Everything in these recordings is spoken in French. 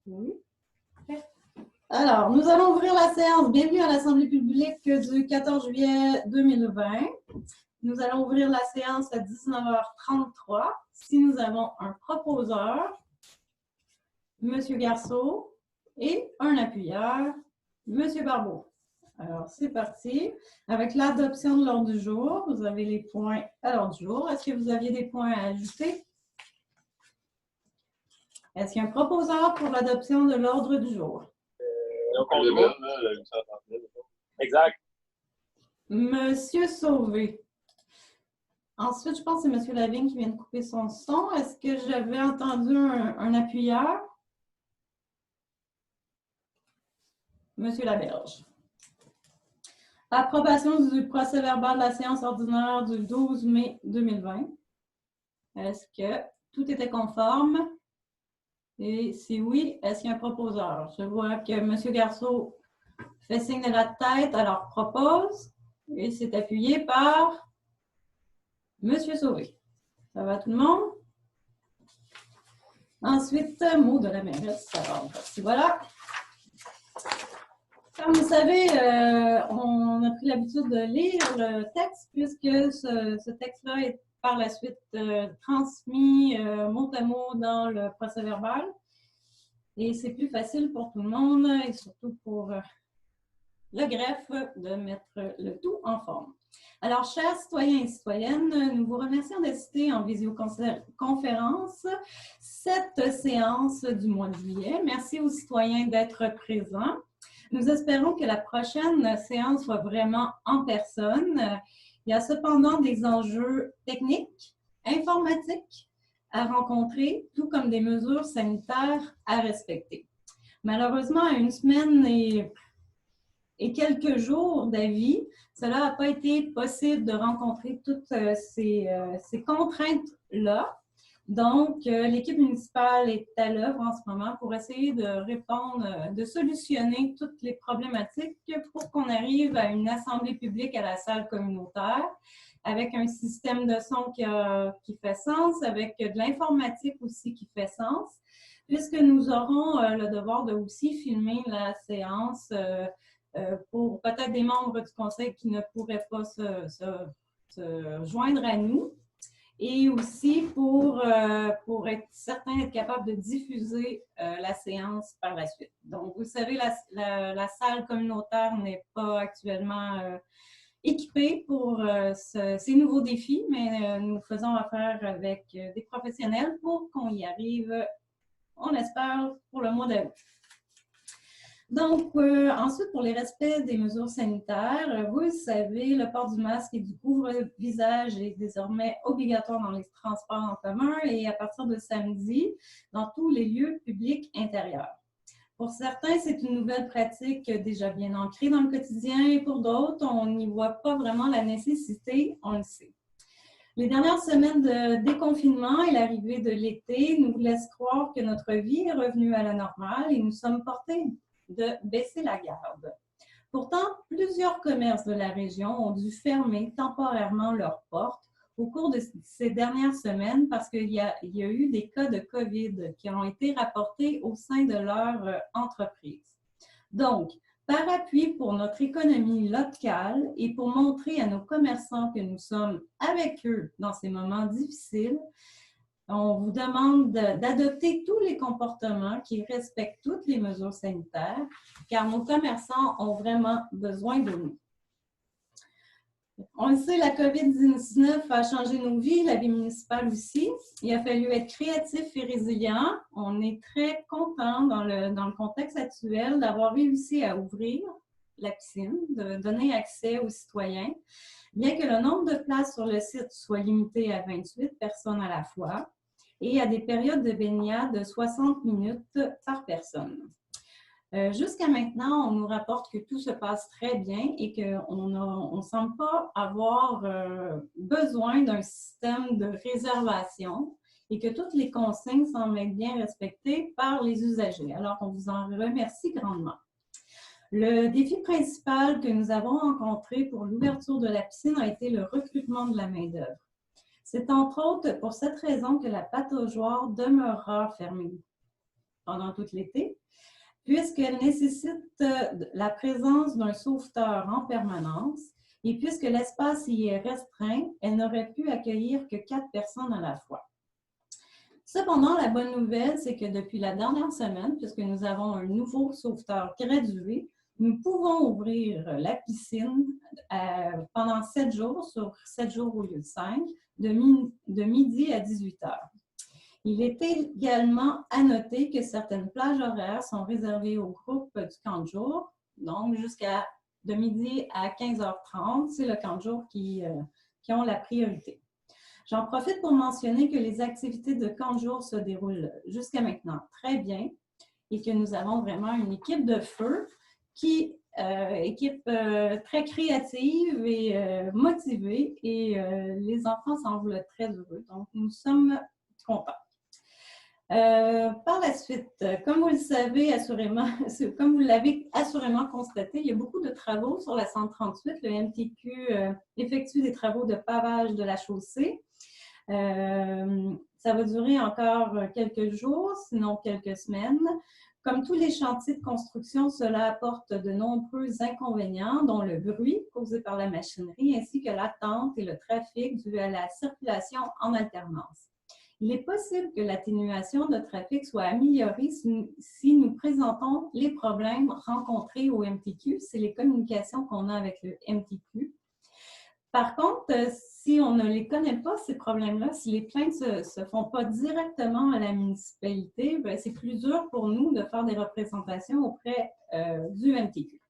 Oui. Alors, nous allons ouvrir la séance. Bienvenue à l'Assemblée publique du 14 juillet 2020. Nous allons ouvrir la séance à 19h33. Si nous avons un proposeur, M. Garceau, et un appuyeur, M. Barbeau. Alors, c'est parti. Avec l'adoption de l'ordre du jour, vous avez les points à l'ordre du jour. Est-ce que vous aviez des points à ajouter? Est-ce qu'il y a un proposeur pour l'adoption de l'ordre du jour? Exact. Monsieur Sauvé. Ensuite, je pense que c'est Monsieur Lavigne qui vient de couper son son. Est-ce que j'avais entendu un appuyeur? Monsieur Laberge. Approbation du procès-verbal de la séance ordinaire du 12 mai 2020. Est-ce que tout était conforme? Et si oui, est-ce qu'il y a un proposeur? Je vois que M. Garceau fait signe de la tête, alors propose. Et c'est appuyé par M. Sauvé. Ça va tout le monde? Ensuite, mot de la mairesse. Alors, voici, voilà. Comme vous savez, on a pris l'habitude de lire le texte puisque ce texte-là est par la suite transmis mot à mot dans le procès-verbal. Et c'est plus facile pour tout le monde et surtout pour le greffe de mettre le tout en forme. Alors, chers citoyens et citoyennes, nous vous remercions d'assister en visioconférence cette séance du mois de juillet. Merci aux citoyens d'être présents. Nous espérons que la prochaine séance soit vraiment en personne. Il y a cependant des enjeux techniques, informatiques à rencontrer, tout comme des mesures sanitaires à respecter. Malheureusement, à une semaine et quelques jours d'avis, cela n'a pas été possible de rencontrer toutes ces contraintes-là. Donc, l'équipe municipale est à l'œuvre en ce moment pour essayer de répondre, de solutionner toutes les problématiques pour qu'on arrive à une assemblée publique à la salle communautaire avec un système de son qui fait sens, avec de l'informatique aussi qui fait sens, puisque nous aurons le devoir de aussi filmer la séance pour peut-être des membres du conseil qui ne pourraient pas se joindre à nous. Et aussi pour être certain d'être capable de diffuser la séance par la suite. Donc, vous savez, la salle communautaire n'est pas actuellement équipée pour ces nouveaux défis, mais nous faisons affaire avec des professionnels pour qu'on y arrive, on espère, pour le mois d'août. Donc, ensuite, pour les respects des mesures sanitaires, vous le savez, le port du masque et du couvre-visage est désormais obligatoire dans les transports en commun et à partir de samedi, dans tous les lieux publics intérieurs. Pour certains, c'est une nouvelle pratique déjà bien ancrée dans le quotidien et pour d'autres, on n'y voit pas vraiment la nécessité, on le sait. Les dernières semaines de déconfinement et l'arrivée de l'été nous laissent croire que notre vie est revenue à la normale et nous sommes portés de baisser la garde. Pourtant, plusieurs commerces de la région ont dû fermer temporairement leurs portes au cours de ces dernières semaines parce qu'il y a eu des cas de COVID qui ont été rapportés au sein de leur entreprise. Donc, par appui pour notre économie locale et pour montrer à nos commerçants que nous sommes avec eux dans ces moments difficiles, on vous demande d'adopter tous les comportements qui respectent toutes les mesures sanitaires, car nos commerçants ont vraiment besoin de nous. On le sait, la COVID-19 a changé nos vies, la vie municipale aussi. Il a fallu être créatif et résilient. On est très content dans le contexte actuel d'avoir réussi à ouvrir la piscine, de donner accès aux citoyens, bien que le nombre de places sur le site soit limité à 28 personnes à la fois et à des périodes de baignade de 60 minutes par personne. Jusqu'à maintenant, on nous rapporte que tout se passe très bien et qu'on ne semble pas avoir besoin d'un système de réservation et que toutes les consignes semblent être bien respectées par les usagers. Alors, on vous en remercie grandement. Le défi principal que nous avons rencontré pour l'ouverture de la piscine a été le recrutement de la main-d'œuvre. C'est entre autres pour cette raison que la pataugeoire demeurera fermée pendant tout l'été, puisqu'elle nécessite la présence d'un sauveteur en permanence et puisque l'espace y est restreint, elle n'aurait pu accueillir que 4 personnes à la fois. Cependant, la bonne nouvelle, c'est que depuis la dernière semaine, puisque nous avons un nouveau sauveteur gradué, nous pouvons ouvrir la piscine pendant 7 jours, sur 7 jours au lieu de 5, de midi à 18 heures. Il est également à noter que certaines plages horaires sont réservées au groupe du camp de jour, donc jusqu'à de midi à 15h30, c'est le camp de jour qui ont la priorité. J'en profite pour mentionner que les activités de camp de jour se déroulent jusqu'à maintenant très bien et que nous avons vraiment une équipe de feu équipe très créative et motivée et les enfants semblent très heureux. Donc, nous sommes contents. Par la suite, comme vous le savez assurément, comme vous l'avez assurément constaté, il y a beaucoup de travaux sur la 138. Le MTQ effectue des travaux de pavage de la chaussée. Ça va durer encore quelques jours, sinon quelques semaines. Comme tous les chantiers de construction, cela apporte de nombreux inconvénients, dont le bruit causé par la machinerie, ainsi que l'attente et le trafic dû à la circulation en alternance. Il est possible que l'atténuation de trafic soit améliorée si nous présentons les problèmes rencontrés au MTQ. C'est les communications qu'on a avec le MTQ. Par contre, si on ne les connaît pas, ces problèmes-là, si les plaintes ne se font pas directement à la municipalité, c'est plus dur pour nous de faire des représentations auprès du MTQ.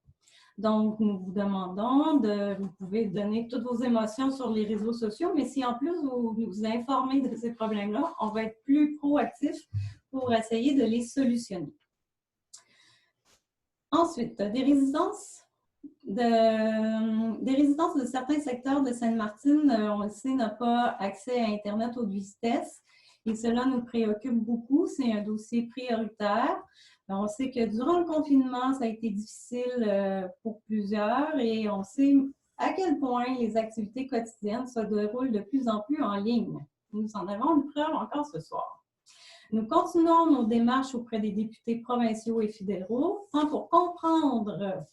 Donc, nous vous demandons vous pouvez donner toutes vos émotions sur les réseaux sociaux, mais si en plus vous nous informez de ces problèmes-là, on va être plus proactif pour essayer de les solutionner. Ensuite, des résidences de certains secteurs de Sainte-Martine, on le sait, n'a pas accès à Internet haute vitesse et cela nous préoccupe beaucoup. C'est un dossier prioritaire. On sait que durant le confinement, ça a été difficile pour plusieurs et on sait à quel point les activités quotidiennes se déroulent de plus en plus en ligne. Nous en avons une preuve encore ce soir. Nous continuons nos démarches auprès des députés provinciaux et fédéraux, tant pour comprendre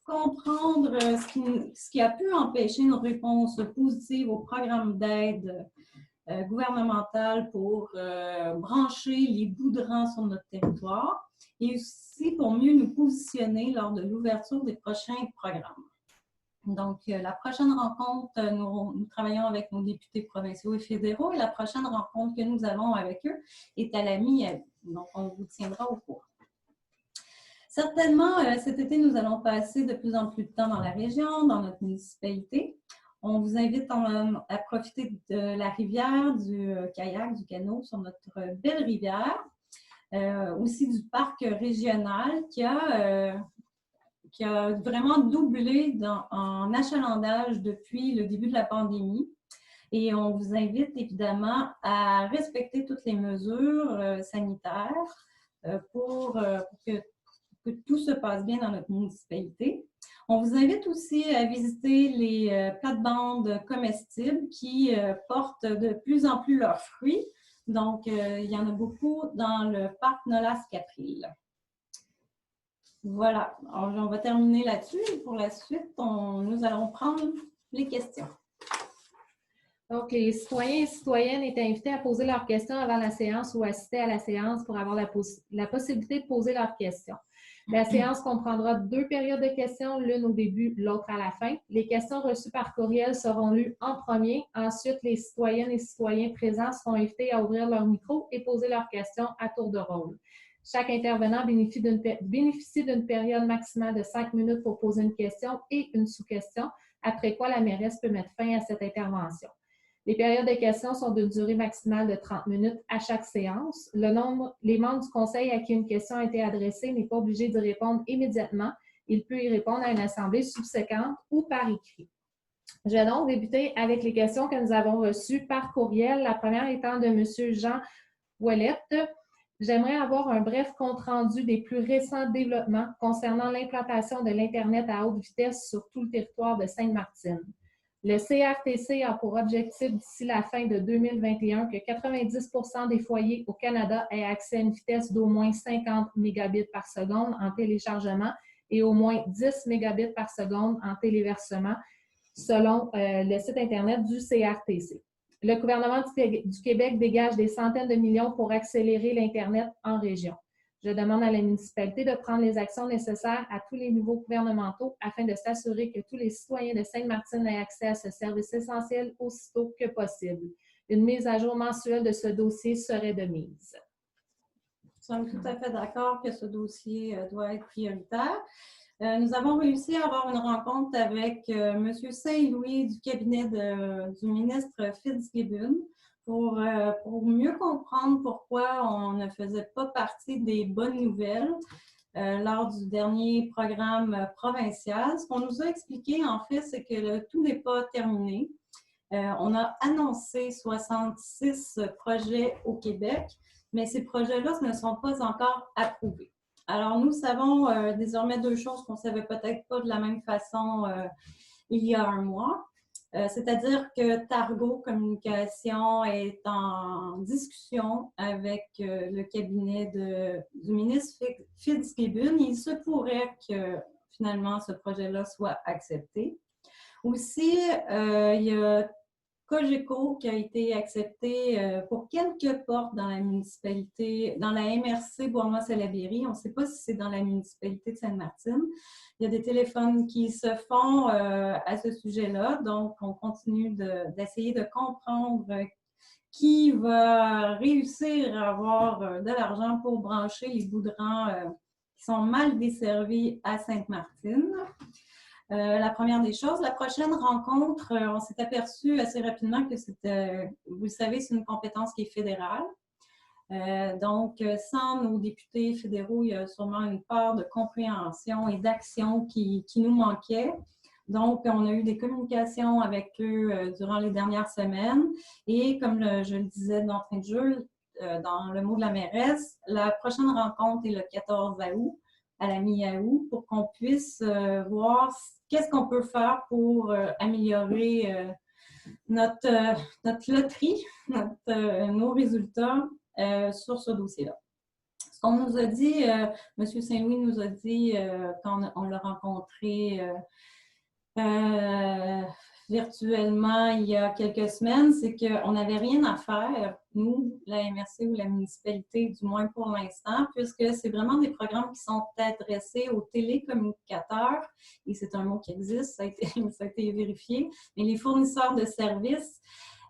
ce qui a pu empêcher une réponse positive au programme d'aide gouvernementale pour brancher les bouts de rang sur notre territoire et aussi pour mieux nous positionner lors de l'ouverture des prochains programmes. Donc, la prochaine rencontre, nous travaillons avec nos députés provinciaux et fédéraux et la prochaine rencontre que nous avons avec eux est à la mi-avril. Donc, on vous tiendra au courant. Certainement, cet été, nous allons passer de plus en plus de temps dans la région, dans notre municipalité. On vous invite à profiter de la rivière, du kayak, du canot sur notre belle rivière. Aussi du parc régional qui a vraiment doublé en achalandage depuis le début de la pandémie. Et on vous invite évidemment à respecter toutes les mesures sanitaires pour que tout se passe bien dans notre municipalité. On vous invite aussi à visiter les plates-bandes comestibles qui portent de plus en plus leurs fruits. Donc, il y en a beaucoup dans le parc Nolas-Capril. Voilà, alors, on va terminer là-dessus. Pour la suite, nous allons prendre les questions. Donc, les citoyens et citoyennes étaient invités à poser leurs questions avant la séance ou assister à la séance pour avoir la possibilité de poser leurs questions. La séance comprendra 2 périodes de questions, l'une au début, l'autre à la fin. Les questions reçues par courriel seront lues en premier. Ensuite, les citoyennes et citoyens présents seront invités à ouvrir leur micro et poser leurs questions à tour de rôle. Chaque intervenant bénéficie d'une période maximale de 5 minutes pour poser une question et une sous-question, après quoi la mairesse peut mettre fin à cette intervention. Les périodes de questions sont d'une durée maximale de 30 minutes à chaque séance. Les membres du conseil à qui une question a été adressée n'est pas obligé d'y répondre immédiatement. Il peut y répondre à une assemblée subséquente ou par écrit. Je vais donc débuter avec les questions que nous avons reçues par courriel. La première étant de M. Jean Ouellette. J'aimerais avoir un bref compte-rendu des plus récents développements concernant l'implantation de l'Internet à haute vitesse sur tout le territoire de Sainte-Martine. Le CRTC a pour objectif d'ici la fin de 2021 que 90% des foyers au Canada aient accès à une vitesse d'au moins 50 mégabits par seconde en téléchargement et au moins 10 mégabits par seconde en téléversement, selon le site Internet du CRTC. Le gouvernement du Québec dégage des centaines de millions pour accélérer l'Internet en région. Je demande à la municipalité de prendre les actions nécessaires à tous les niveaux gouvernementaux afin de s'assurer que tous les citoyens de Sainte-Martine aient accès à ce service essentiel aussitôt que possible. Une mise à jour mensuelle de ce dossier serait de mise. Nous sommes tout à fait d'accord que ce dossier doit être prioritaire. Nous avons réussi à avoir une rencontre avec M. Saint-Louis du cabinet du ministre Fitzgibbon pour mieux comprendre pourquoi on ne faisait pas partie des bonnes nouvelles lors du dernier programme provincial. Ce qu'on nous a expliqué, en fait, c'est que tout n'est pas terminé. On a annoncé 66 projets au Québec, mais ces projets-là ne sont pas encore approuvés. Alors, nous savons désormais deux choses qu'on ne savait peut-être pas de la même façon il y a un mois. C'est-à-dire que Targo Communication est en discussion avec le cabinet du ministre Fitzgibbon. Il se pourrait que finalement ce projet-là soit accepté. Aussi, il y a Cogeco qui a été accepté pour quelques portes dans la municipalité, dans la MRC Bourgmont-Salaberry. On ne sait pas si c'est dans la municipalité de Sainte-Martine. Il y a des téléphones qui se font à ce sujet-là. Donc, on continue d'essayer de comprendre qui va réussir à avoir de l'argent pour brancher les bouts de rang qui sont mal desservis à Sainte-Martine. La première des choses. La prochaine rencontre, on s'est aperçu assez rapidement que c'était, vous le savez, c'est une compétence qui est fédérale. Donc, sans nos députés fédéraux, il y a sûrement une part de compréhension et d'action qui nous manquait. Donc, on a eu des communications avec eux durant les dernières semaines. Et comme je le disais d'entrée de jeu, dans le mot de la mairesse, la prochaine rencontre est le 14 août, à la mi-août, pour qu'on puisse voir qu'est-ce qu'on peut faire pour améliorer notre loterie, nos résultats sur ce dossier-là. Ce qu'on nous a dit, M. Saint-Louis nous a dit quand on l'a rencontré virtuellement il y a quelques semaines, c'est qu'on n'avait rien à faire, nous, la MRC ou la municipalité, du moins pour l'instant, puisque c'est vraiment des programmes qui sont adressés aux télécommunicateurs, et c'est un mot qui existe, ça a été vérifié, mais les fournisseurs de services,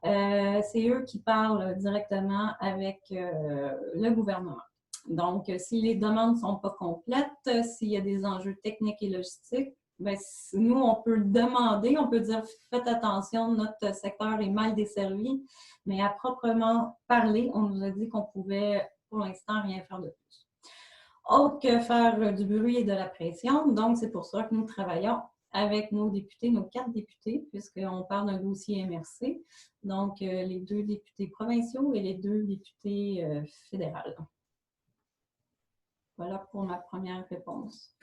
c'est eux qui parlent directement avec le gouvernement. Donc, si les demandes ne sont pas complètes, s'il y a des enjeux techniques et logistiques, bien, nous, on peut demander, on peut dire faites attention, notre secteur est mal desservi, mais à proprement parler, on nous a dit qu'on pouvait pour l'instant rien faire de plus. Autre que faire du bruit et de la pression, donc c'est pour ça que nous travaillons avec nos députés, nos 4 députés, puisqu'on parle d'un dossier MRC, donc les 2 députés provinciaux et les 2 députés fédérales. Voilà pour ma première réponse.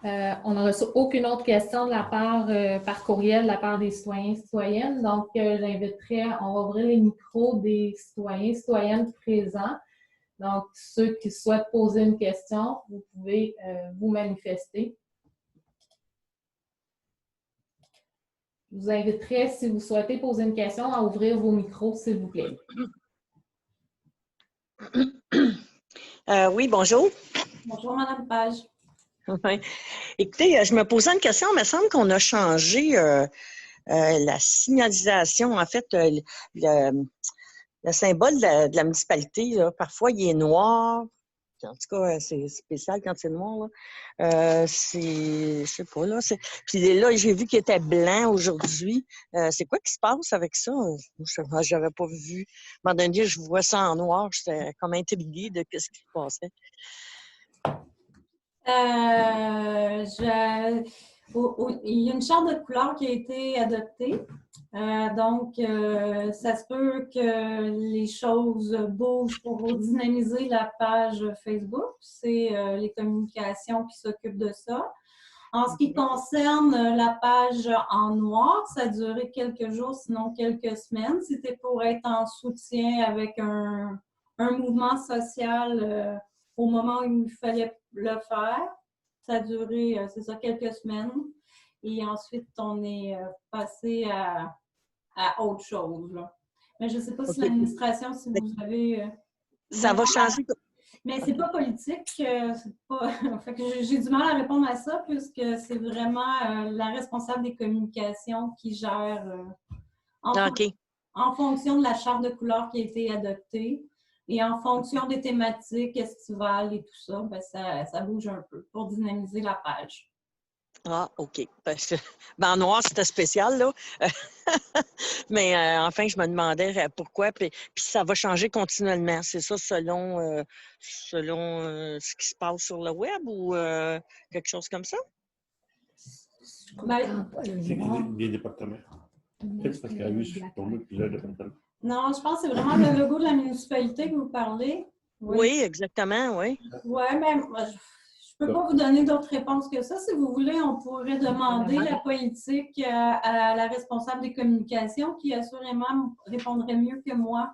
On n'a reçu aucune autre question de la part, par courriel, de la part des citoyens et citoyennes. Donc, j'inviterais, on va ouvrir les micros des citoyens et citoyennes présents. Donc, ceux qui souhaitent poser une question, vous pouvez vous manifester. Je vous inviterai, si vous souhaitez poser une question, à ouvrir vos micros, s'il vous plaît. Oui, bonjour. Bonjour, Mme Page. Ouais. Écoutez, je me posais une question. Il me semble qu'on a changé la signalisation. En fait, le symbole de la municipalité, là, parfois, il est noir. En tout cas, c'est spécial quand c'est noir. Je sais pas, là. Puis là, j'ai vu qu'il était blanc aujourd'hui. C'est quoi qui se passe avec ça? Je n'avais pas vu. À un moment donné, je vois ça en noir. J'étais comme intriguée de ce qui se passait. Il y a une charte de couleur qui a été adoptée. Donc, ça se peut que les choses bougent pour dynamiser la page Facebook. C'est les communications qui s'occupent de ça. En ce qui concerne la page en noir, ça a duré quelques jours, sinon quelques semaines. C'était pour être en soutien avec un mouvement social au moment où il fallait le faire. Ça a duré, c'est ça, quelques semaines. Et ensuite, on est passé à autre chose, là. Mais je ne sais pas si l'administration, si vous avez... Ça va changer. Mais c'est pas politique. C'est pas... fait que j'ai du mal à répondre à ça puisque c'est vraiment la responsable des communications qui gère en fonction de la charte de couleurs qui a été adoptée et en fonction des thématiques estivales et tout ça, ben ça bouge un peu pour dynamiser la page. Ah, OK. Parce que, en noir, c'était spécial, là. Mais enfin, je me demandais pourquoi. Puis ça va changer continuellement. C'est ça selon ce qui se passe sur le web ou quelque chose comme ça? Les départements. Peut-être parce qu'il y a eu pour nous plusieurs départements. Non, je pense que c'est vraiment le logo de la municipalité que vous parlez. Oui, exactement, oui. Oui, mais je ne peux pas vous donner d'autres réponses que ça. Si vous voulez, on pourrait demander la politique à la responsable des communications qui assurément répondrait mieux que moi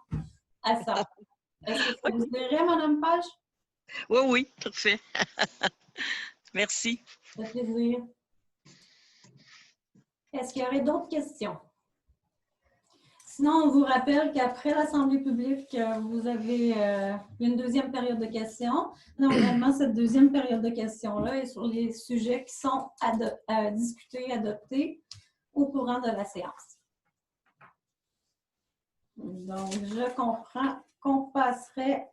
à ça. Est-ce que ça vous dirait, Mme Page? Oui, oui, parfait. Merci. Ça fait plaisir. Est-ce qu'il y aurait d'autres questions? Sinon, on vous rappelle qu'après l'Assemblée publique, vous avez une deuxième période de questions. Normalement, cette deuxième période de questions-là est sur les sujets qui sont discutés, adoptés au courant de la séance. Donc, je comprends qu'on passerait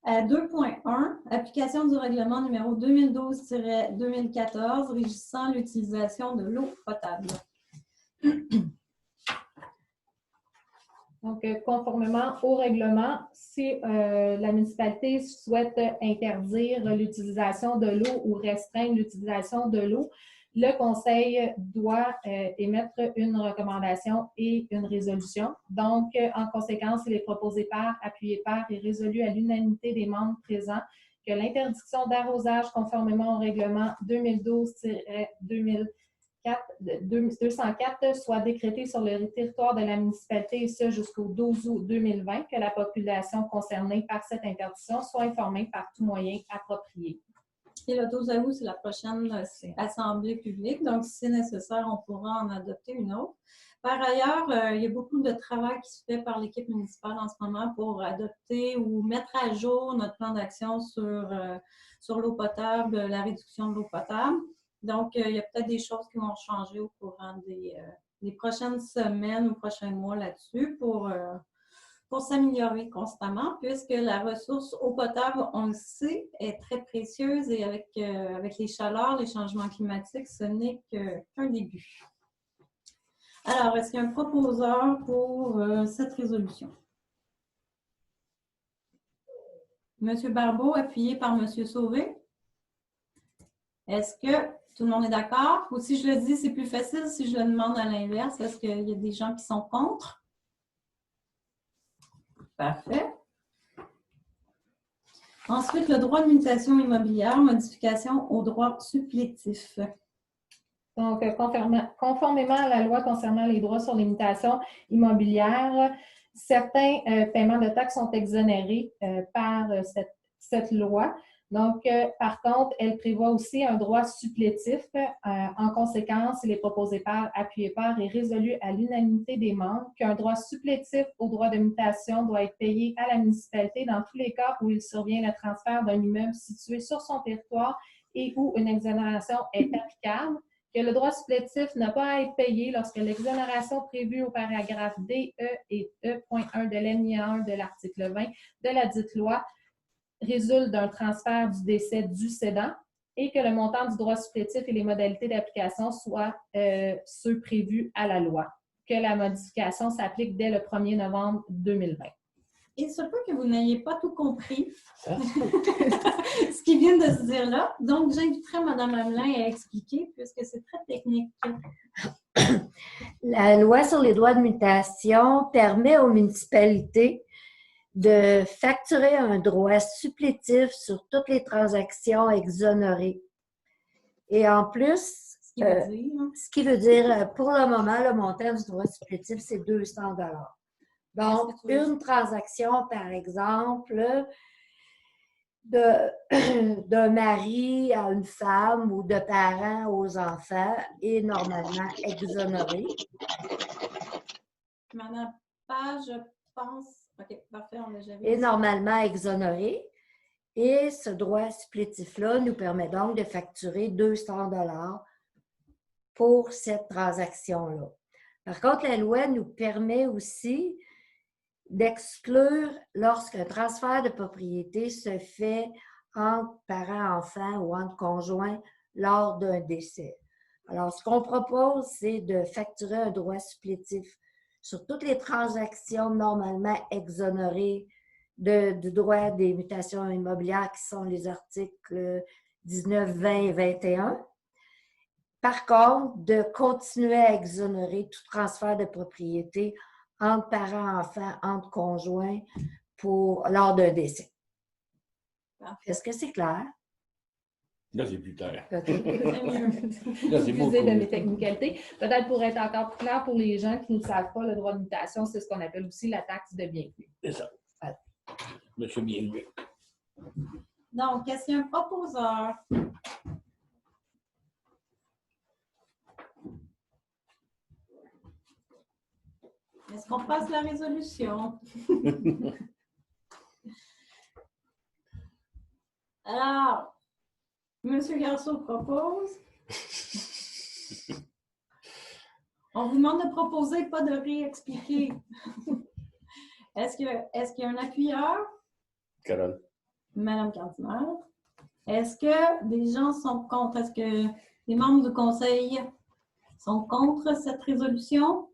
à 2.1, application du règlement numéro 2012-2014 régissant l'utilisation de l'eau potable. Donc, conformément au règlement, si la municipalité souhaite interdire l'utilisation de l'eau ou restreindre l'utilisation de l'eau, le conseil doit émettre une recommandation et une résolution. Donc, en conséquence, il est proposé par, appuyé par et résolu à l'unanimité des membres présents que l'interdiction d'arrosage conformément au règlement 2012-204 soit décrétée sur le territoire de la municipalité et ce jusqu'au 12 août 2020, que la population concernée par cette interdiction soit informée par tout moyen approprié. Et le 12 août, c'est la prochaine assemblée publique, donc si c'est nécessaire, on pourra en adopter une autre. Par ailleurs, il y a beaucoup de travail qui se fait par l'équipe municipale en ce moment pour adopter ou mettre à jour notre plan d'action sur l'eau potable, la réduction de l'eau potable. Donc, il y a peut-être des choses qui vont changer au courant des prochaines semaines ou prochains mois là-dessus pour s'améliorer constamment, puisque la ressource eau potable, on le sait, est très précieuse et avec les chaleurs, les changements climatiques, ce n'est qu'un début. Alors, est-ce qu'il y a un proposeur pour cette résolution? Monsieur Barbeau, appuyé par Monsieur Sauvé. Est-ce que tout le monde est d'accord? Ou si je le dis, c'est plus facile si je le demande à l'inverse. Est-ce qu'il y a des gens qui sont contre? Parfait. Ensuite, le droit de mutation immobilière, modification au droit supplétif. Donc, conformément à la loi concernant les droits sur les mutations immobilières, certains paiements de taxes sont exonérés par cette loi. Donc, par contre, elle prévoit aussi un droit supplétif. En conséquence, il est proposé par, appuyé par et résolu à l'unanimité des membres qu'un droit supplétif au droit de mutation doit être payé à la municipalité dans tous les cas où il survient le transfert d'un immeuble situé sur son territoire et où une exonération est applicable, que le droit supplétif n'a pas à être payé lorsque l'exonération prévue au paragraphe D, E et E.1 de l'alinéa 1 de l'article 20 de la dite loi résulte d'un transfert du décès du cédant et que le montant du droit supplétif et les modalités d'application soient ceux prévus à la loi, que la modification s'applique dès le 1er novembre 2020. Il se peut que vous n'ayez pas tout compris ce qui vient de se dire là. Donc, j'inviterai Mme Hamelin à expliquer puisque c'est très technique. La loi sur les droits de mutation permet aux municipalités de facturer un droit supplétif sur toutes les transactions exonérées. Et en plus, Ce qui veut dire, ce qui veut dire, pour le moment, le montant du droit supplétif, c'est 200 $. Donc, Est-ce que tu veux- une transaction, par exemple, d'un mari à une femme ou de parents aux enfants est normalement exonérée. Madame Page, je pense. OK, parfait, on l'a déjà vu. Est normalement exonérée. Et ce droit supplétif-là nous permet donc de facturer 200 $ pour cette transaction-là. Par contre, la loi nous permet aussi d'exclure lorsqu'un transfert de propriété se fait entre parents-enfants ou entre conjoints lors d'un décès. Alors, ce qu'on propose, c'est de facturer un droit supplétif sur toutes les transactions normalement exonérées du droit des mutations immobilières qui sont les articles 19, 20 et 21. Par contre, de continuer à exonérer tout transfert de propriété entre parents-enfants, entre conjoints lors d'un décès. Est-ce que c'est clair? Là, c'est plus clair. OK. Là, c'est beaucoup. Utiliser de mes technicalités. Peut-être pour être encore plus clair pour les gens qui ne savent pas, le droit de mutation, c'est ce qu'on appelle aussi la taxe de bienvenue. C'est ça. Voilà. Monsieur Bienvenu. Donc, est-ce qu'il y a un proposeur? Est-ce qu'on passe la résolution? Alors, M. Garceau propose. On vous demande de proposer, pas de réexpliquer. Est-ce qu'il y a un appuyeur? Carole. Madame Cardinal. Est-ce que des gens sont contre? Est-ce que les membres du conseil sont contre cette résolution?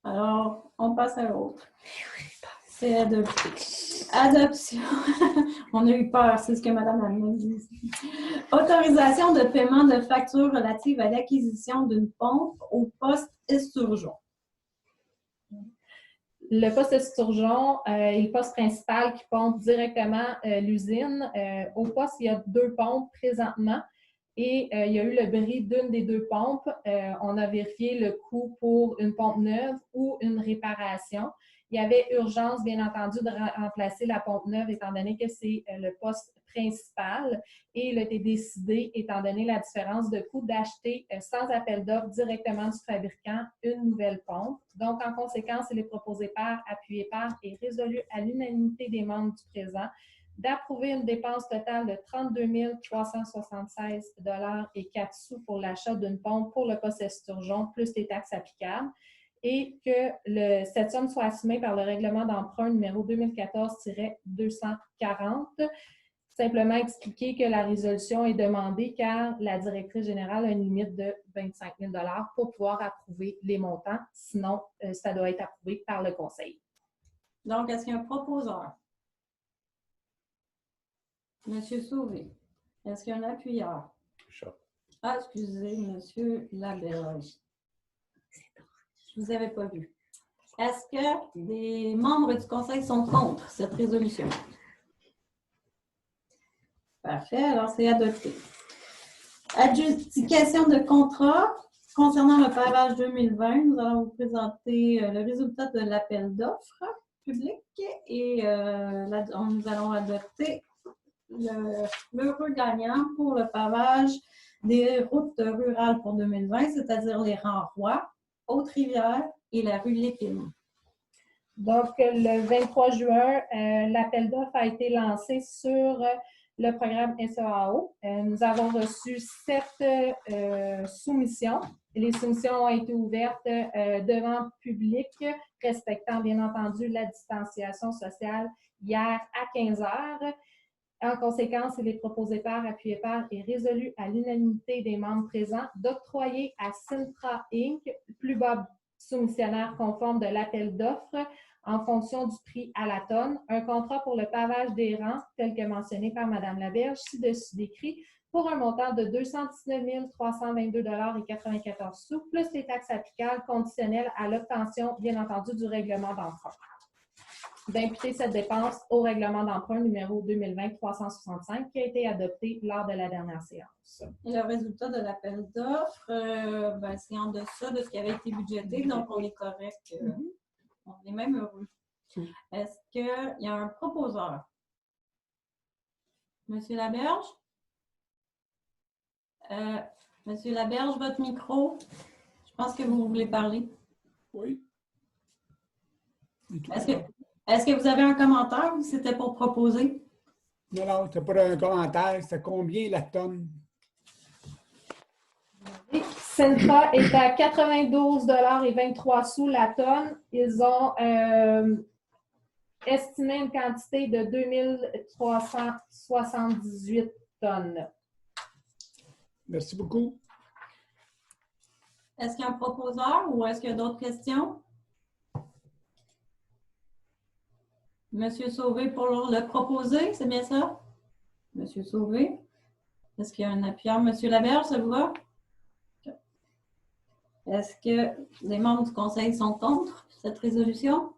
Alors, on passe à l'autre. C'est adoption. On a eu peur, c'est ce que Mme Amel dit. Autorisation de paiement de factures relatives à l'acquisition d'une pompe au poste Esturgeon. Le poste Esturgeon est le poste principal qui pompe directement l'usine. Au poste, il y a 2 pompes présentement et il y a eu le bris d'une des 2 pompes. On a vérifié le coût pour une pompe neuve ou une réparation. Il y avait urgence, bien entendu, de remplacer la pompe neuve étant donné que c'est le poste principal et il a été décidé, étant donné la différence de coût, d'acheter sans appel d'offres directement du fabricant une nouvelle pompe. Donc, en conséquence, il est proposé par, appuyé par et résolu à l'unanimité des membres du présent d'approuver une dépense totale de 32 376 $ et 4 sous pour l'achat d'une pompe pour le poste Esturgeon, plus les taxes applicables, et que cette somme soit assumée par le règlement d'emprunt numéro 2014-240. Simplement expliquer que la résolution est demandée car la directrice générale a une limite de 25 000 $ pour pouvoir approuver les montants. Sinon, ça doit être approuvé par le conseil. Donc, est-ce qu'il y a un proposeur? Monsieur Sauvé. Est-ce qu'il y a un appuyeur? Chat. Ah, excusez, Monsieur Laberge. Je ne vous avais pas vu. Est-ce que des membres du conseil sont contre cette résolution? Parfait, alors c'est adopté. Adjudication de contrat concernant le pavage 2020. Nous allons vous présenter le résultat de l'appel d'offres public et nous allons adopter l'heureux gagnant pour le pavage des routes rurales pour 2020, c'est-à-dire les rangs Roy, Haute-Rivière et la rue Lépine. Donc, le 23 juin, l'appel d'offres a été lancé sur le programme SEAO. Nous avons reçu 7 soumissions. Les soumissions ont été ouvertes devant public, respectant bien entendu la distanciation sociale hier à 15 h. En conséquence, il est proposé par, appuyé par et résolu à l'unanimité des membres présents d'octroyer à Sintra Inc., plus bas soumissionnaire conforme de l'appel d'offres, en fonction du prix à la tonne, un contrat pour le pavage des rangs, tel que mentionné par Mme Laberge, ci-dessus décrit, pour un montant de 219 322 $ et 94 sous, plus les taxes applicables conditionnelles à l'obtention, bien entendu, du règlement d'emprunt. d'imputer cette dépense au règlement d'emprunt numéro 2020-365 qui a été adopté lors de la dernière séance. Et le résultat de l'appel d'offres, c'est en deçà de ce qui avait été budgété, donc on est correct. On est même heureux. Est-ce qu'il y a un proposeur? Monsieur Laberge? Monsieur Laberge, votre micro. Je pense que vous voulez parler. Oui. Est-ce que vous avez un commentaire ou c'était pour proposer? Non, c'est pas un commentaire. C'est combien la tonne? Centra est à 92,23 $ la tonne. Ils ont estimé une quantité de 2378 tonnes. Merci beaucoup. Est-ce qu'il y a un proposeur ou est-ce qu'il y a d'autres questions? Monsieur Sauvé pour le proposer, c'est bien ça? Monsieur Sauvé. Est-ce qu'il y a un appuyeur? Monsieur Laberge, ça vous va? Est-ce que les membres du Conseil sont contre cette résolution?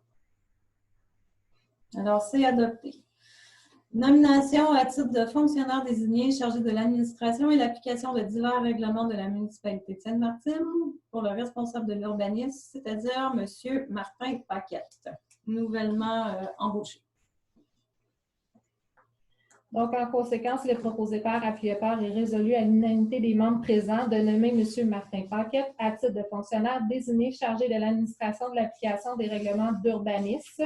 Alors, c'est adopté. Nomination à titre de fonctionnaire désigné chargé de l'administration et l'application de divers règlements de la municipalité de Sainte-Martine pour le responsable de l'urbanisme, c'est-à-dire M. Martin Paquette, nouvellement embauché. Donc, en conséquence, il est proposé par, appuyé par et résolu à l'unanimité des membres présents de nommer M. Martin Paquette à titre de fonctionnaire désigné chargé de l'administration de l'application des règlements d'urbanisme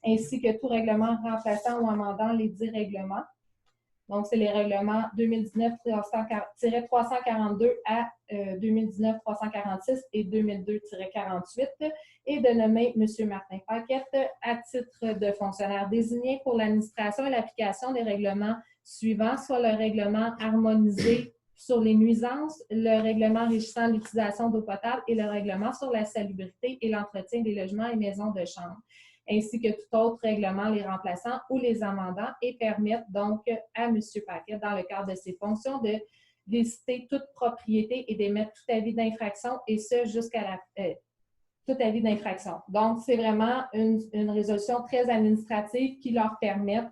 ainsi que tout règlement remplaçant ou amendant les dits règlements. Donc, c'est les règlements 2019-342 à 2019-346 et 2002-48 et de nommer M. Martin Paquette à titre de fonctionnaire désigné pour l'administration et l'application des règlements suivants, soit le règlement harmonisé sur les nuisances, le règlement régissant l'utilisation d'eau potable et le règlement sur la salubrité et l'entretien des logements et maisons de chambre, ainsi que tout autre règlement les remplaçant ou les amendant et permettent donc à M. Paquette, dans le cadre de ses fonctions, de visiter toute propriété et d'émettre tout avis d'infraction, et ce jusqu'à tout avis d'infraction. Donc, c'est vraiment une résolution très administrative qui leur permet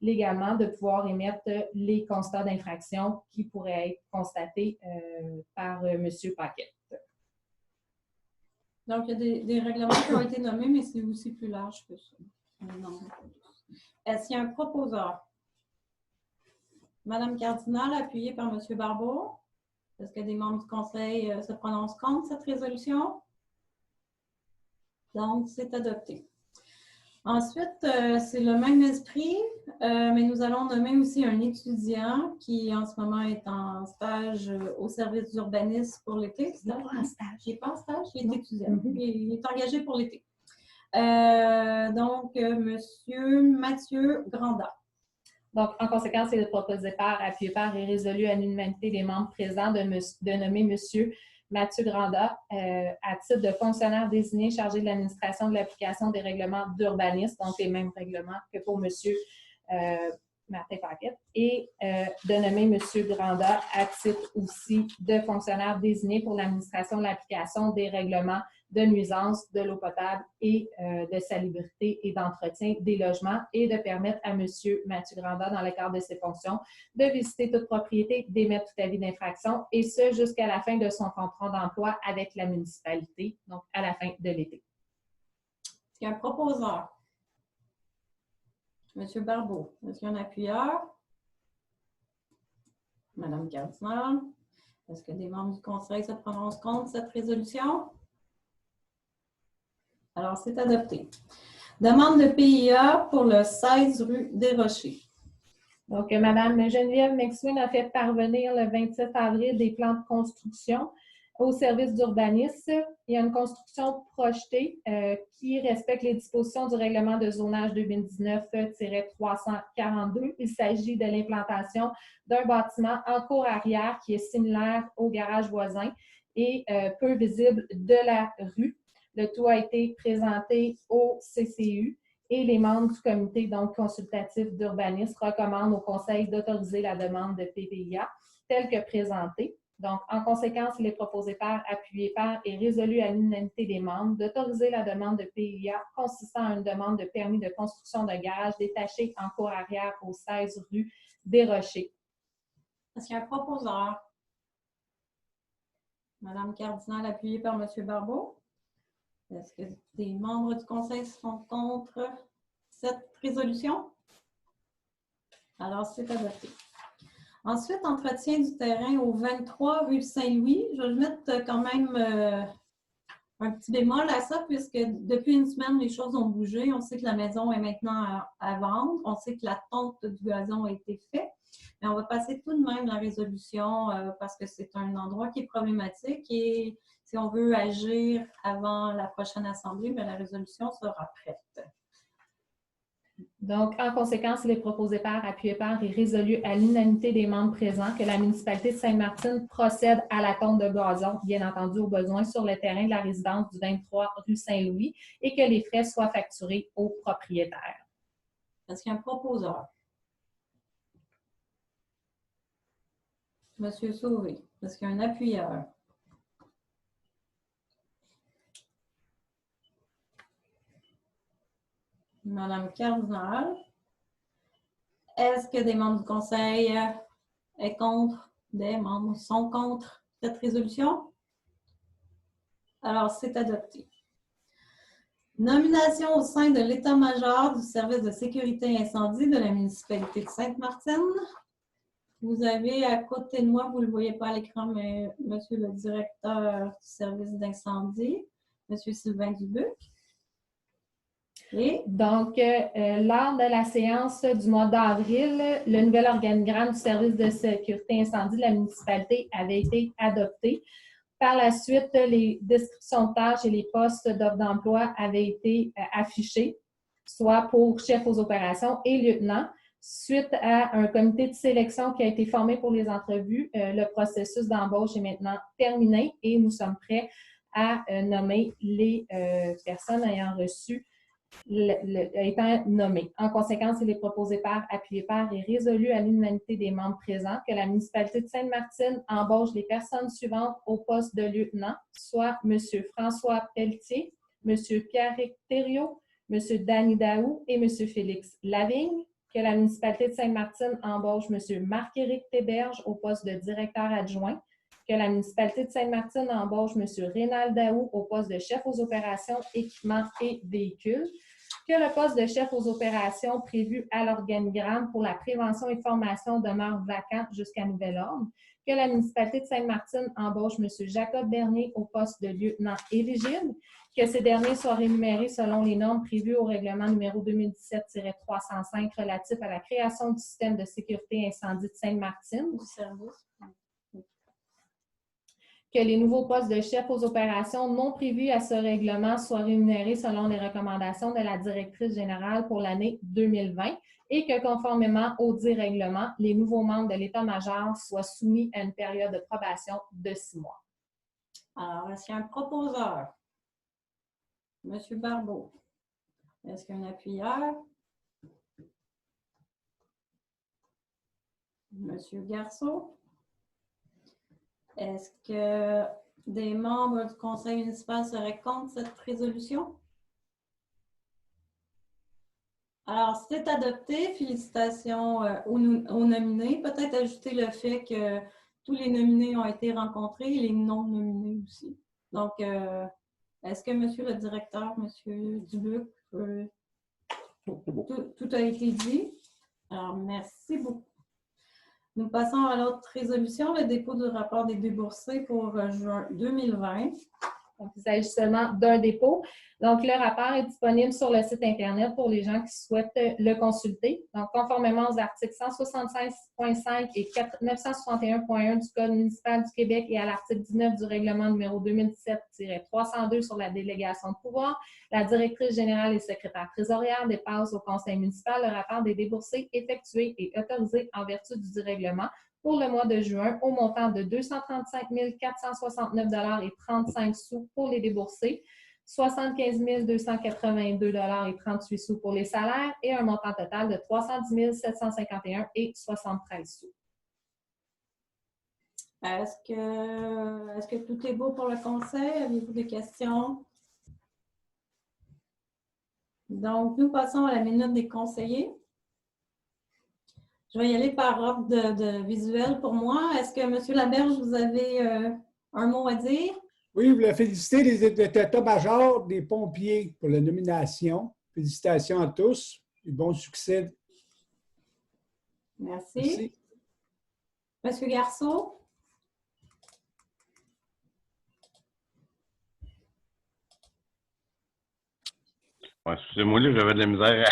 légalement de pouvoir émettre les constats d'infraction qui pourraient être constatés par M. Paquette. Donc, il y a des règlements qui ont été nommés, mais c'est aussi plus large que ça. Est-ce qu'il y a un proposeur? Madame Cardinal, appuyée par M. Barbeau. Est-ce que des membres du Conseil se prononcent contre cette résolution? Donc, c'est adopté. Ensuite, c'est le même esprit, mais nous allons nommer aussi un étudiant qui, en ce moment, est en stage au service d'urbanisme pour l'été. Il n'est pas en stage. Il n'est pas en stage, il est étudiant. Il est engagé pour l'été. Donc, M. Mathieu Granda. Donc, en conséquence, il est proposé par, appuyé par et résolu à l'unanimité des membres présents de nommer M. Mathieu Granda à titre de fonctionnaire désigné chargé de l'administration de l'application des règlements d'urbanisme, donc les mêmes règlements que pour M. Martin Paquette, et de nommer M. Granda à titre aussi de fonctionnaire désigné pour l'administration de l'application des règlements de nuisance, de l'eau potable et de salubrité et d'entretien des logements, et de permettre à M. Mathieu Granda, dans le cadre de ses fonctions, de visiter toute propriété, d'émettre tout avis d'infraction, et ce jusqu'à la fin de son contrat d'emploi avec la municipalité, donc à la fin de l'été. Est-ce qu'il y a un proposeur? M. Barbeau. Est-ce qu'il y a un appuyeur? Madame Cardinal. Est-ce que des membres du Conseil se prononcent contre cette résolution? Alors, c'est adopté. Demande de PIA pour le 16 rue des Rochers. Donc, Mme Geneviève McSween a fait parvenir le 27 avril des plans de construction au service d'urbanisme. Il y a une construction projetée qui respecte les dispositions du règlement de zonage 2019-342. Il s'agit de l'implantation d'un bâtiment en cour arrière qui est similaire au garage voisin et peu visible de la rue. Le tout a été présenté au CCU et les membres du comité donc, consultatif d'urbanisme recommandent au Conseil d'autoriser la demande de PPIA telle que présentée. Donc, en conséquence, il est proposé par, appuyé par et résolu à l'unanimité des membres d'autoriser la demande de PIA consistant à une demande de permis de construction de garage détaché en cour arrière au 16 rue des Rochers. Est-ce qu'il y a un proposeur? Madame Cardinal, appuyée par M. Barbeau. Est-ce que des membres du Conseil sont contre cette résolution? Alors, c'est adopté. Ensuite, entretien du terrain au 23 rue Saint-Louis. Je vais mettre quand même un petit bémol à ça, puisque depuis une semaine, les choses ont bougé. On sait que la maison est maintenant à vendre. On sait que la tonte du gazon a été faite. Mais on va passer tout de même la résolution parce que c'est un endroit qui est problématique et si on veut agir avant la prochaine assemblée, bien, la résolution sera prête. Donc, en conséquence, il est proposé par, appuyé par et résolu à l'unanimité des membres présents que la municipalité de Sainte-Martine procède à la tonte de gazon, bien entendu au besoin, sur le terrain de la résidence du 23 rue Saint-Louis et que les frais soient facturés au propriétaire. Est-ce qu'il y a un proposeur? Monsieur Sauvé. Est-ce qu'il y a un appuyeur? Madame Cardinal. Est-ce que des membres du Conseil est contre? Des membres sont contre cette résolution? Alors, c'est adopté. Nomination au sein de l'État-major du service de sécurité incendie de la municipalité de Sainte-Martine. Vous avez à côté de moi, vous ne le voyez pas à l'écran, mais monsieur le directeur du service d'incendie, monsieur Sylvain Dubuc. Et donc, lors de la séance du mois d'avril, le nouvel organigramme du service de sécurité incendie de la municipalité avait été adopté. Par la suite, les descriptions de tâches et les postes d'offre d'emploi avaient été affichés, soit pour chef aux opérations et lieutenant. Suite à un comité de sélection qui a été formé pour les entrevues, le processus d'embauche est maintenant terminé et nous sommes prêts à nommer les personnes ayant reçu étant nommées. En conséquence, il est proposé par, appuyé par et résolu à l'unanimité des membres présents que la municipalité de Sainte-Martine embauche les personnes suivantes au poste de lieutenant, soit M. François Pelletier, M. Pierre-Éric Thériault, M. Danny Daou et M. Félix Lavigne, que la municipalité de Sainte-Martine embauche M. Marc-Éric Théberge au poste de directeur adjoint, que la municipalité de Sainte-Martine embauche M. Rénal Daou au poste de chef aux opérations, équipements et véhicules, que le poste de chef aux opérations prévu à l'organigramme pour la prévention et formation demeure vacant jusqu'à nouvel ordre, que la municipalité de Sainte-Martine embauche M. Jacob Bernier au poste de lieutenant éligible, que ces derniers soient rémunérés selon les normes prévues au règlement numéro 2017-305 relatif à la création du système de sécurité incendie de Sainte-Martine. du service. Que les nouveaux postes de chef aux opérations non prévus à ce règlement soient rémunérés selon les recommandations de la directrice générale pour l'année 2020 et que, conformément au dit règlement, les nouveaux membres de l'État-major soient soumis à une période de probation de 6 mois. Alors, est-ce qu'il y a un proposeur? Monsieur Barbeau. Est-ce qu'il y a un appuyeur? Monsieur Garceau. Est-ce que des membres du conseil municipal seraient contre cette résolution? Alors, c'est adopté. Félicitations aux nominés. Peut-être ajouter le fait que tous les nominés ont été rencontrés et les non-nominés aussi. Donc, est-ce que monsieur le directeur, monsieur Dubuc, tout a été dit? Alors, merci beaucoup. Nous passons à l'autre résolution, le dépôt du rapport des déboursés pour juin 2020. Donc, il s'agit seulement d'un dépôt. Donc, le rapport est disponible sur le site Internet pour les gens qui souhaitent le consulter. Donc, conformément aux articles 176.5 et 961.1 du Code municipal du Québec et à l'article 19 du règlement numéro 2017-302 sur la délégation de pouvoir, la directrice générale et secrétaire trésorière dépasse au conseil municipal le rapport des déboursés effectués et autorisés en vertu du dit règlement pour le mois de juin au montant de 235 469,35 $ pour les déboursés, 75 282,38 $ pour les salaires et un montant total de 310 751,73 $. Est-ce que tout est beau pour le conseil? Avez-vous des questions? Donc, nous passons à la minute des conseillers. Je vais y aller par ordre de visuel pour moi. Est-ce que, M. Laberge, vous avez un mot à dire? Oui, je voulais féliciter les états-majors des pompiers pour la nomination. Félicitations à tous et bon succès. Merci. Merci. Monsieur Garceau? Ouais, excusez-moi, là, j'avais de la misère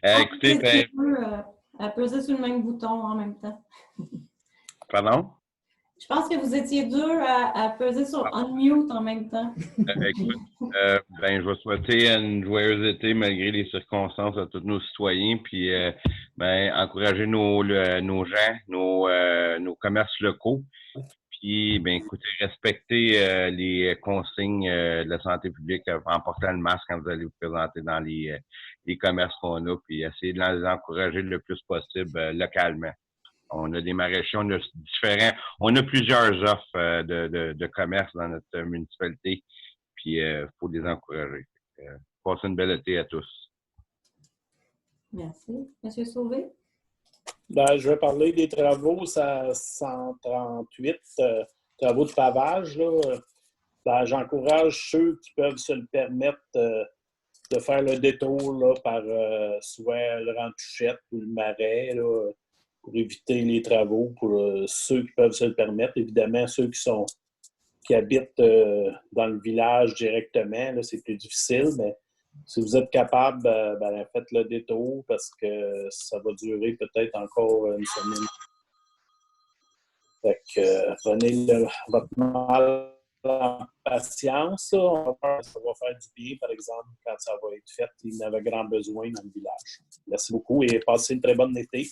à écouter. À peser sur le même bouton en même temps. Pardon? Je pense que vous étiez deux à peser sur Unmute en même temps. Écoute, je vais souhaiter une joyeuse été malgré les circonstances à tous nos citoyens, puis encourager nos gens, nos commerces locaux, puis écoutez, respecter les consignes de la santé publique en portant le masque quand vous allez vous présenter dans les commerces qu'on a, puis essayer de les encourager le plus possible localement. On a des maraîchers, on a plusieurs offres de commerce dans notre municipalité. Puis, il faut les encourager. Passez une belle été à tous. Merci. Monsieur Sauvé? Je vais parler des travaux, ça 138 travaux de pavage. J'encourage ceux qui peuvent se le permettre de faire le détour là, par soit le Rentouchette ou le Marais là, pour éviter les travaux pour ceux qui peuvent se le permettre. Évidemment, ceux qui habitent dans le village directement, là, c'est plus difficile, mais si vous êtes capable, faites le détour parce que ça va durer peut-être encore une semaine. Fait que prenez votre mal en patience. Ça va faire du bien, par exemple, quand ça va être fait. Il en avait grand besoin dans le village. Merci beaucoup et passez une très bonne été.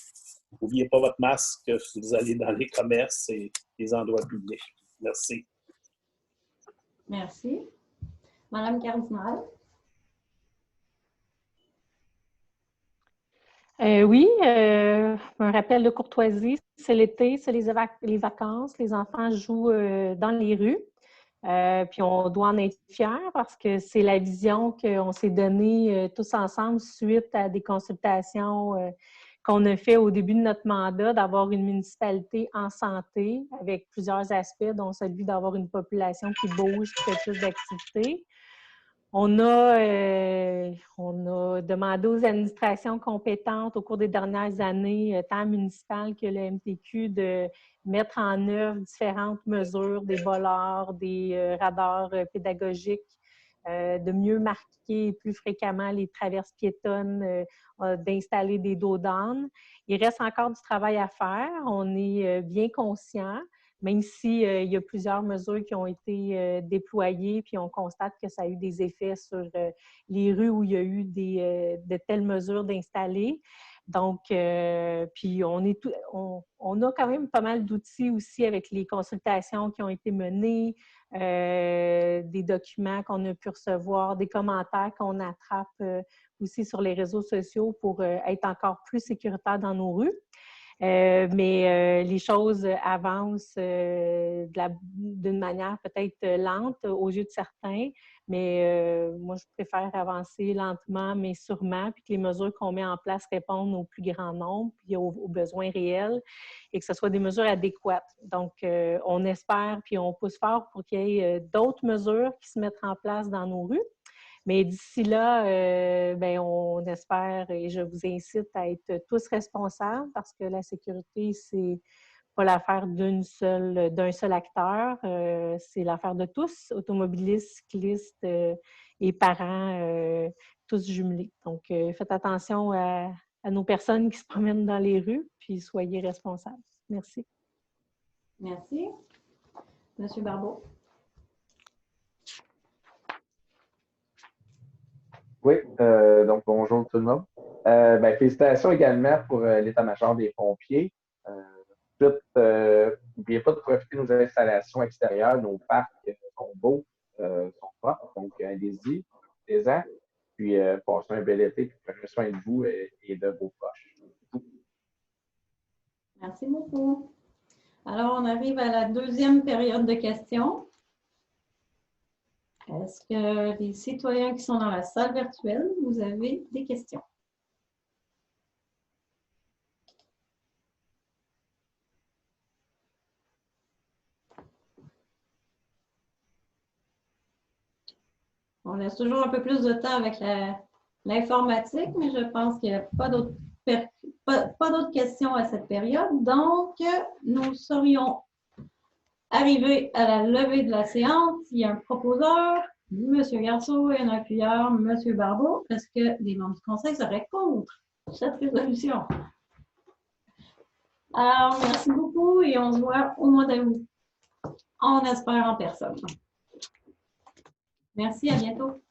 N'oubliez pas votre masque si vous allez dans les commerces et les endroits publics. Merci. Merci. Madame Cardinal? Oui, un rappel de courtoisie, c'est l'été, c'est les vacances, les enfants jouent dans les rues. Puis on doit en être fiers parce que c'est la vision qu'on s'est donnée tous ensemble suite à des consultations qu'on a fait au début de notre mandat, d'avoir une municipalité en santé avec plusieurs aspects, dont celui d'avoir une population qui bouge, qui fait plus d'activités. On a demandé aux administrations compétentes au cours des dernières années, tant municipales que le MTQ, de mettre en œuvre différentes mesures, des bollards, des radars pédagogiques, de mieux marquer plus fréquemment les traverses piétonnes, d'installer des dos d'âne. Il reste encore du travail à faire. On est bien conscient, même s'il y a plusieurs mesures qui ont été déployées, puis on constate que ça a eu des effets sur les rues où il y a eu de telles mesures d'installer. Donc, puis on a quand même pas mal d'outils aussi avec les consultations qui ont été menées, des documents qu'on a pu recevoir, des commentaires qu'on attrape aussi sur les réseaux sociaux pour être encore plus sécuritaire dans nos rues. Mais les choses avancent d'une manière peut-être lente aux yeux de certains, mais moi, je préfère avancer lentement, mais sûrement, puis que les mesures qu'on met en place répondent au plus grand nombre, puis aux besoins réels, et que ce soit des mesures adéquates. Donc, on espère, puis on pousse fort pour qu'il y ait d'autres mesures qui se mettent en place dans nos rues. Mais d'ici là, on espère et je vous incite à être tous responsables parce que la sécurité, c'est pas l'affaire d'un seul acteur, c'est l'affaire de tous, automobilistes, cyclistes et parents, tous jumelés. Donc, faites attention à nos personnes qui se promènent dans les rues, puis soyez responsables. Merci. Merci. Monsieur Barbeau? Oui, donc bonjour tout le monde. Félicitations également pour l'état-major des pompiers. N'oubliez pas de profiter de nos installations extérieures, nos parcs sont beaux, sont propres, donc allez-y, profitez-en, puis passez un bel été, puis prenez soin de vous et de vos proches. Merci beaucoup. Alors, on arrive à la deuxième période de questions. Est-ce que les citoyens qui sont dans la salle virtuelle, vous avez des questions? On laisse toujours un peu plus de temps avec l'informatique, mais je pense qu'il n'y a pas d'autres questions à cette période. Donc, nous serions arrivés à la levée de la séance. Il y a un proposeur, M. Garceau, et un appuyeur, M. Barbeau. Est-ce que les membres du Conseil seraient contre cette résolution? Alors, merci beaucoup et on se voit au mois d'août. On espère en personne. Merci, à bientôt.